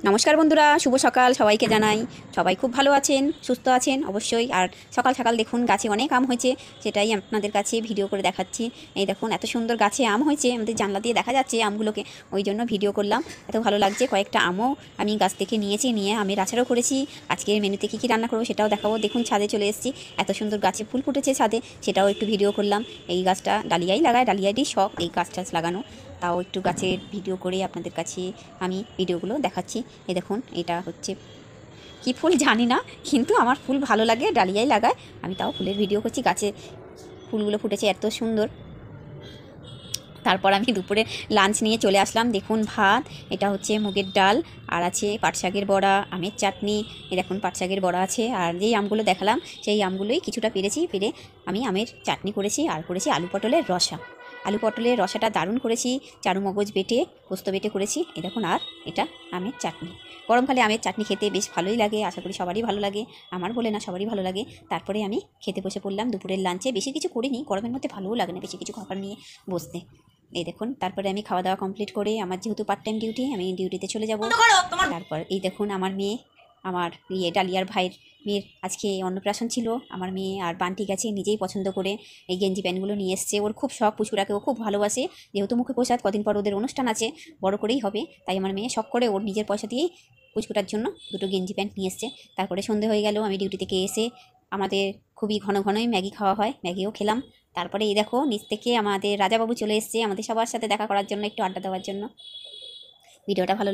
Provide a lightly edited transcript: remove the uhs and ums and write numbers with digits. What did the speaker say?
নমস্কার বন্ধুরা, শুভ সকাল সবাইকে জানাই। সবাই খুব ভালো আছেন, সুস্থ আছেন অবশ্যই। আর সকাল সকাল দেখুন গাছে অনেক আম হয়েছে, সেটাই আপনাদের কাছে ভিডিও করে দেখাচ্ছি। এই দেখুন এত সুন্দর গাছে আম হয়েছে, আমাদের জানলা দিয়ে দেখা যাচ্ছে আমগুলোকে, ওই জন্য ভিডিও করলাম। এত ভালো লাগছে। কয়েকটা আমও আমি গাছ থেকে নিয়েছি, নিয়ে আমের আচারও করেছি। আজকের মেনুতে কী কী রান্না করবো সেটাও দেখাবো। দেখুন ছাদে চলে এসেছি, এত সুন্দর গাছে ফুল ফুটেছে ছাদে, সেটাও একটু ভিডিও করলাম। এই গাছটা ডালিয়াই লাগায়, ডালিয়ারই শখ এই গাছ টাছ লাগানো, তাও একটু গাছের ভিডিও করে আপনাদের কাছে আমি ভিডিওগুলো দেখাচ্ছি। এই দেখুন এটা হচ্ছে কি ফুল জানি না, কিন্তু আমার ফুল ভালো লাগে, ডালিয়াই লাগায়, আমি তাও ফুলের ভিডিও করছি। গাছে ফুলগুলো ফুটেছে এত সুন্দর। তারপর আমি দুপুরে লাঞ্চ নিয়ে চলে আসলাম। দেখুন ভাত, এটা হচ্ছে মুগের ডাল, আর আছে পাট শাকের বড়া, আমের চাটনি। এই দেখুন পাট শাকের বড়া আছে, আর যেই আমগুলো দেখালাম সেই আমগুলোই কিছুটা পেরে আমি আমের চাটনি করেছি, আর করেছি আলু পটলের রসা। আলু পটলের রসাটা দারুণ করেছি, চারু মগজ বেটে, পোস্ত বেটে করেছি। এই দেখুন, আর এটা আমের চাটনি। গরমকালে আমের চাটনি খেতে বেশ ভালোই লাগে, আশা করি সবারই ভালো লাগে, আমার বলে না সবারই ভালো লাগে। তারপরে আমি খেতে বসে পড়লাম দুপুরের লাঞ্চে। বেশি কিছু করিনি, গরমের মধ্যে ভালোও লাগে না বেশি কিছু খাবার নিয়ে বসতে। এই দেখুন তারপরে আমি খাওয়া দাওয়া কমপ্লিট করে, আমার যেহেতু পার্ট টাইম ডিউটি, আমি ডিউটিতে চলে যাব। তারপর এই দেখুন আমার মেয়ে, আমার ডালিয়ার ভাইয়ের মেয়ের আজকে অন্নপ্রাশন ছিল। আমার মেয়ে আর বান্টি গেছে নিজেই পছন্দ করে এই গেঞ্জি প্যান্টগুলো নিয়ে এসছে। ওর খুব শখ, পুচুরাকে ও খুব ভালোবাসে। যেহেতু মুখে প্রসাদ, কদিন পর ওদের অনুষ্ঠান আছে, বড় করেই হবে, তাই আমার মেয়ে শখ করে ওর নিজের পয়সা দিয়েই পুচকুটার জন্য দুটো গেঞ্জি প্যান্ট নিয়ে এসছে। তারপরে সন্ধে হয়ে গেল, আমি ডিউটি থেকে এসে, আমাদের খুবই ঘন ঘনই ম্যাগি খাওয়া হয়, ম্যাগিও খেলাম। তারপরে এই দেখো নিচ থেকে আমাদের রাজাবাবু চলে এসছে আমাদের সবার সাথে দেখা করার জন্য, একটু আড্ডা দেওয়ার জন্য। ভিডিওটা ভালো